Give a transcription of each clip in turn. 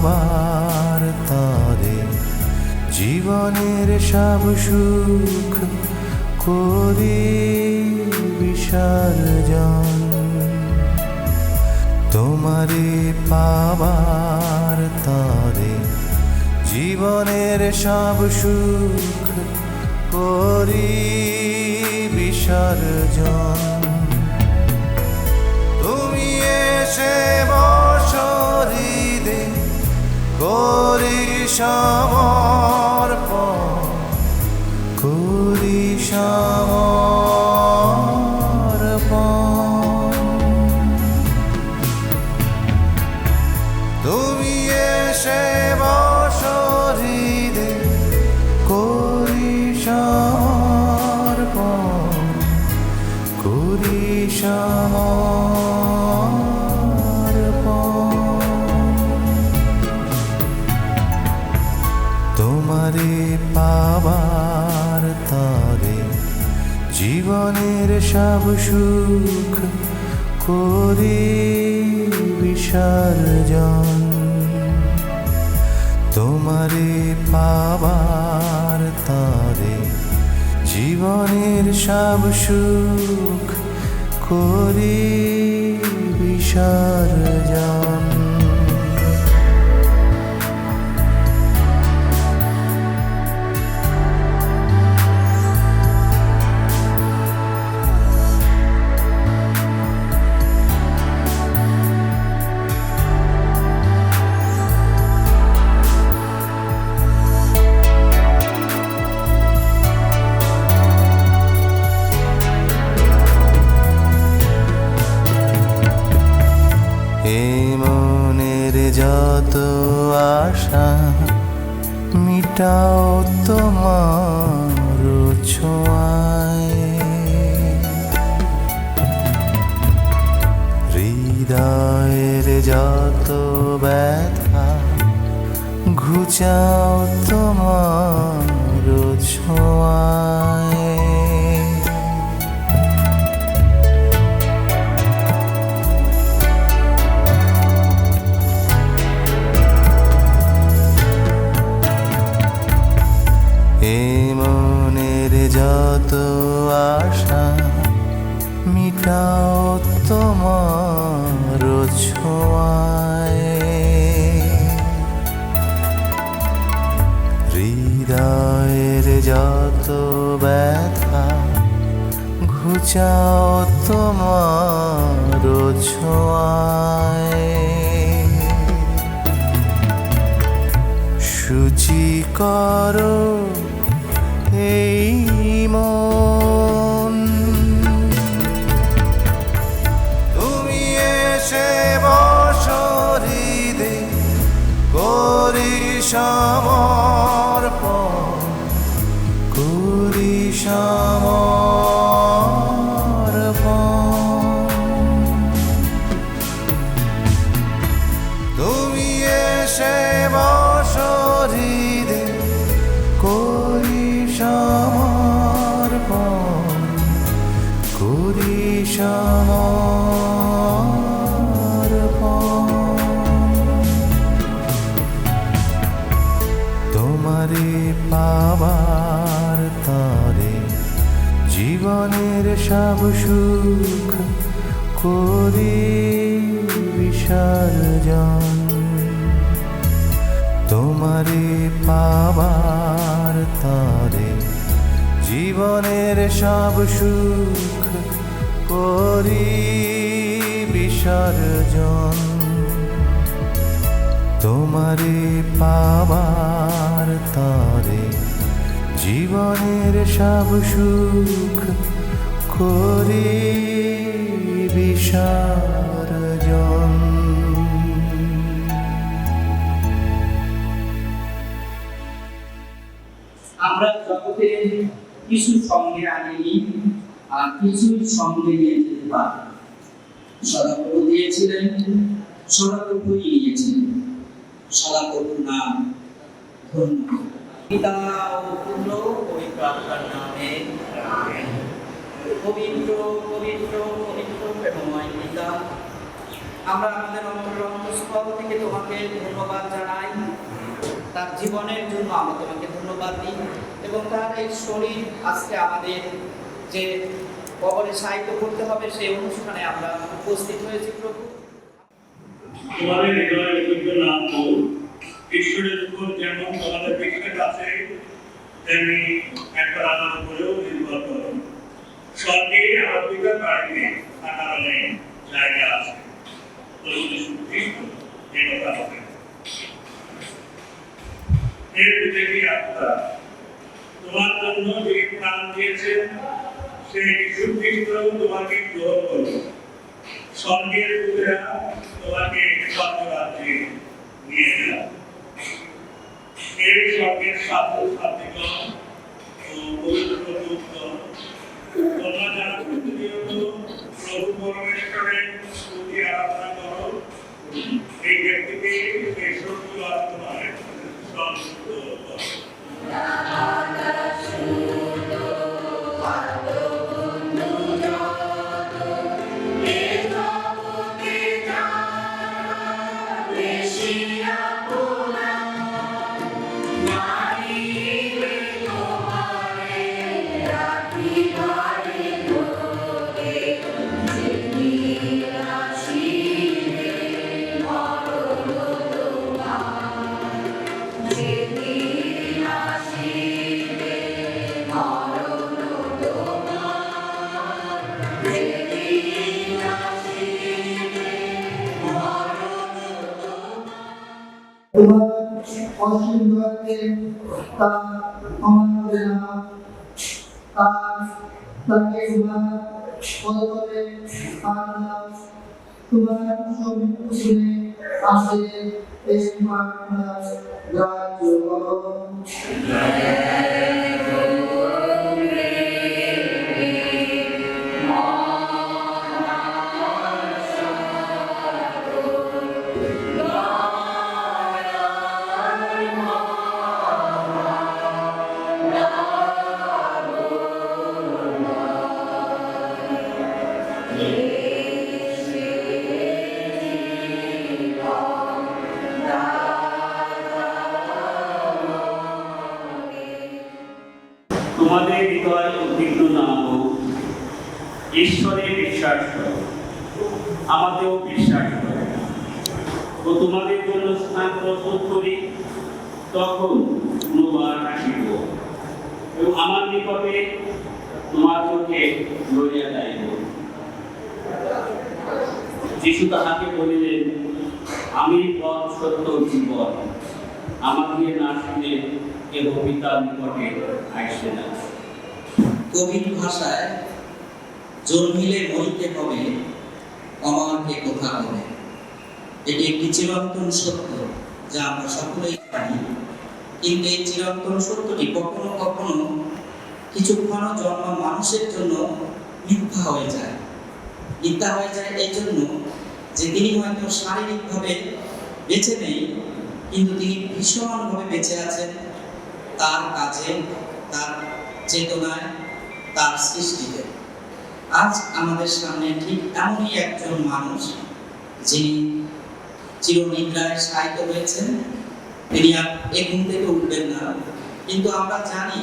পাবার তরে জীবনের সব সুখ করি বিসর্জন। তোমারে পাবার তরে জীবনের সব সুখ করি বিসর্জন। তুমি এসে বসরিদে করি সমর্পণ, করি সমর্পণ। তুমি এসে বসরিদে করি সমর্পণ, করি সমর্পণ। তোমারে পাবার তরে জীবনের সব সুখ করি বিসর্জন। তোমারে পাবার তরে জীবনের সব সুখ করি বিসর্জন। এই মনের যত আশা মিটাও তোমার ছোঁয়ায়। হৃদয়ের যত ব্যথা ঘুচাও তোমার ছোঁয়ায়। এই মনের যত আশা মিটাও তোমার ছোঁয়ায়। হৃদয়ের যত ব্যথা ঘুচাও তোমার ছোঁয়ায়। শুচি করো এই মন, তুমি এসে বসরিদে করি সমর্পণ, করি সমর্পণ। তুমি এসে বসরিদে করি সমর্পণ, করি সমর্পণ। তোমারে পাবার তরে জীবনের সব সুখ করি বিসর্জন। তোমারে পাবার তরে জীবনের সব সুখ করি বিসর্জন। তোমারে পাবার তরে জীবনের সব সুখ করি বিসর্জন। আমরা জগতে কিছু সঙ্গে আনিনি আর কিছু সঙ্গে নিয়ে যেতে পারি। সদাপ্রভু দিয়েছিলেন, সদাপ্রভুই নিয়েছিলেন। সদাপ্রভুর নাম ধন্য। পিতা ও পুত্র পবিত্র আত্মার নামে আমেন। পবিত্র পবিত্র পবিত্র প্রেমময় পিতা, আমরা আমাদের অন্তরের অন্তঃস্থল থেকে তোমাকে ধন্যবাদ জানাই। তার জীবনের জন্য আমরা তোমাকে ধন্যবাদ দিই এবং তার এই শরীর আজকে আমাদের যে কবরে সাহিত্য করতে হবে সেই অনুষ্ঠানে আমরা উপস্থিত হয়েছি প্রভু। তোমাদের হৃদয়ের যোগ্য নাম তো ঈশ্বরের উপর যেমন তোমাদের বিশ্বাস আছে তেমনি একটা আলাদা উপরেও নির্ভর করো। স্বর্গে আমার পিতার বাড়িতে থাকার অনেক জায়গা আছে। প্রভু যীশু খ্রিস্ট এই কথা বলেন। এর পৃথিবী আত্মা তোমার জন্য যে প্রাণ দিয়েছেন সেই যীশু খ্রিস্ট তোমাকে গ্রহণ করো। স্বর্গের দূতেরা তোমাকে স্বর্গরাজ্যে নিয়ে গেল। এই স্বর্গের সাথীগণ ও পবিত্র দূতগণ তোমরা যারা প্রতিনিয়ত প্রভু পরমেশ্বরের স্তুতি আরাধনা করো, এই ব্যক্তিকে এই স্বর্গীয় আত্মায় সংযুক্ত করো। তোমার অসীম দয়াতে তা আমাদের না তাকে তোমার পদতলে আনলাম। তোমার সম্মুখে আসে এই প্রার্থনা গ্রাহ্য করো। তোমাদের হৃদয় উদ্বিগ্ন না হোক, ঈশ্বরে বিশ্বাস করো, আমাদেরও বিশ্বাস করো। ও তোমাদের জন্য স্থান প্রস্তুত করি, তখন পুনর্বার আসিব এবং আমার নিকটে তোমাদেরকে লইয়া যাইব। যিশু তাহাকে বলিলেন, আমি পথ সত্য জীবন, আমাকে না শুনে কেহ পিতার নিকটে আসে না। কবির ভাষায় জন্মিলে মরিতে হবে, অমরকে কথা বলে। এটি একটি চিরন্তন সত্য যা আমরা সকলেই জানি, কিন্তু এই চিরন্তন সত্যটি কখনো কখনো কিছুক্ষণ জন্ম মানুষের জন্য মিথ্যা হয়ে যায়। মিথ্যা হয়ে যায় এই জন্য যে তিনি হয়তো শারীরিকভাবে বেঁচে নেই, কিন্তু তিনি ভীষণভাবে বেঁচে আছেন তার কাজে, তার চেতনায়, তার সৃষ্টিতে। আজ আমাদের সামনে ঠিক এমনই একজন মানুষ যিনি চিরনিদ্রায় শায়িত হয়েছেন। তিনি আর এই ঘুম থেকে উঠবেন না, কিন্তু আমরা জানি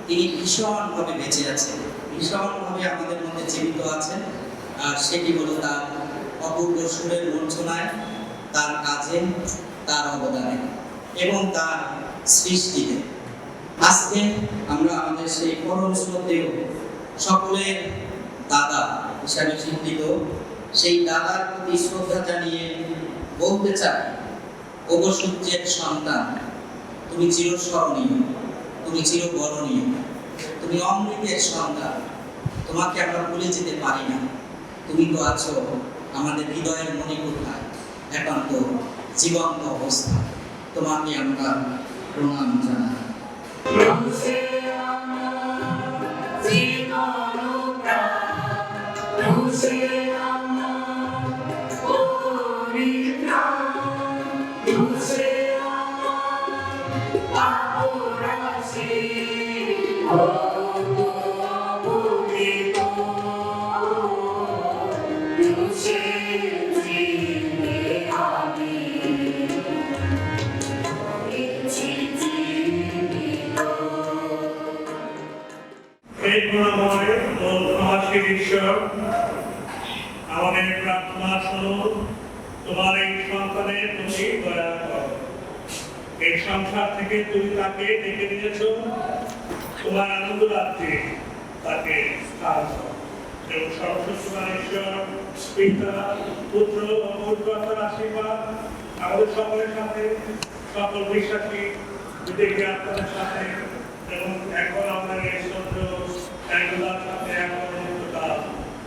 তিনি ভীষণভাবে বেঁচে আছেন, ভীষণভাবে আমাদের মধ্যে জীবিত আছেন। আর সেটি হলো তার অপূর্ব সুরের মূর্ছনায়, তার কাজে, তার অবদানে এবং তার সৃষ্টিতে। আজকে আমরা আমাদের সেই পরম শ্রদ্ধেয় সকলের দাদা হিসাবে স্বীকৃত সেই দাদার প্রতি শ্রদ্ধা জানিয়ে বলতে চাই, ওগো সূর্যের সন্তান, তুমি চিরস্মরণীয়, তুমি চিরবরণীয়, তুমি অমৃতের সন্তান। তোমাকে আমরা ভুলে যেতে পারি না। তুমি তো আছো আমাদের হৃদয়ের মণিকোঠায়, একান্ত জীবন্ত অবস্থা। তোমাকে আমরা প্রণাম জানাই। You ক্ষমাশীল ঈশ্বর, আমাদের প্রার্থনা শোনো, তোমার এই সন্তানের প্রতি দয়া করো। এই সংসার থেকে তুমি তাকে ডেকে নিয়েছো, তোমার আনন্দ রাত্রে তাকে স্থান দাও। এবং সর্বশক্তিমান ঈশ্বর, পিতা, পুত্র ও পবিত্র আশীর্বাদ আমাদের সকলের সাথে, সকল বিশ্বাসী বিদেশী আত্মাদের সাথে এবং এখন আমাদের এই সত্য একগুলার সাথে এখন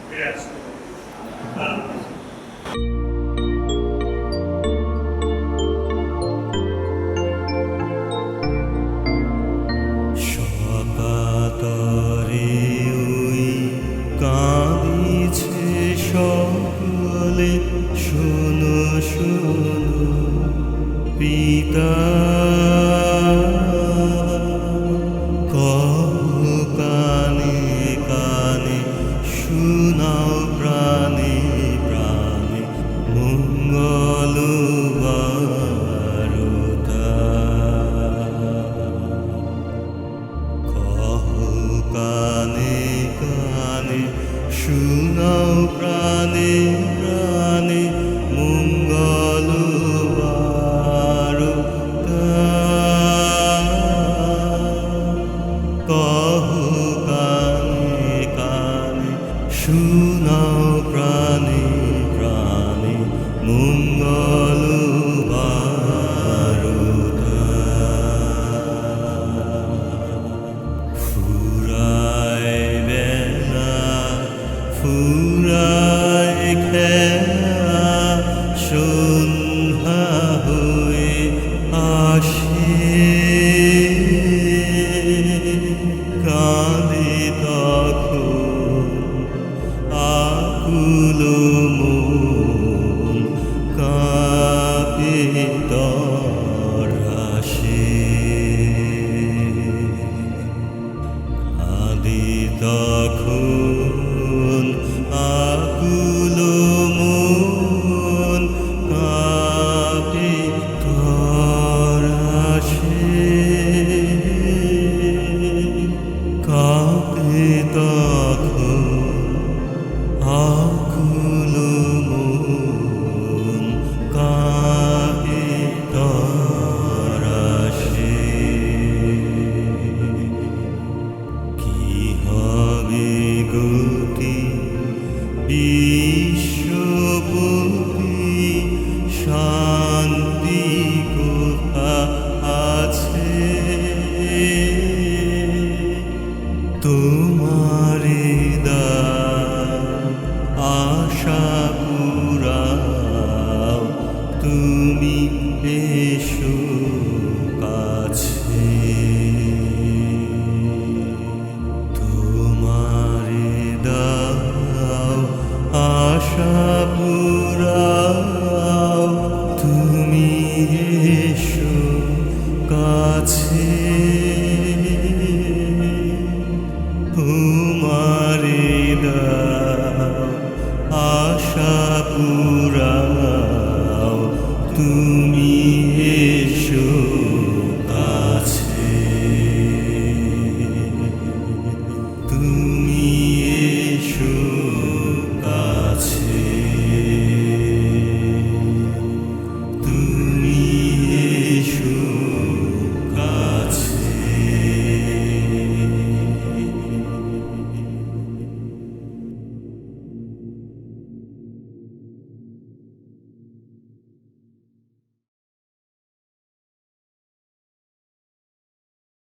ফিরে আসছে। সকাতরে ওই কাঁদিছে সকলে, শোনো শোনো পিতা, কহো কানে কানে, শোনাও প্রাণে প্রাণে মঙ্গল বারতা। কহো কানে কানে, শোনাও প্রাণে প্রাণে মঙ্গল বারতা। কহো কানে কানে, শোনাও প্রাণে প্রাণে মঙ্গল বারতা। ফুরায় বেলা, ফুরায় খেলা, সন্ধ্যা হয়ে আসে, কাঁদে তখন আকুল মন, কাঁপে তরাসে। কাঁদে তখন আকুল মন, কাঁপে তরাসে। কাঁপে তখন আকুল মন, কাঁপে তরাসে। কি হবে গতি বিশ্বপতি, শান্তি কোথা আছে? তোমারে দাও আশা পুরাও, তুমি এসো কাছে। তোমারে দাও আশা পুরাও, তুমি এসো কাছে।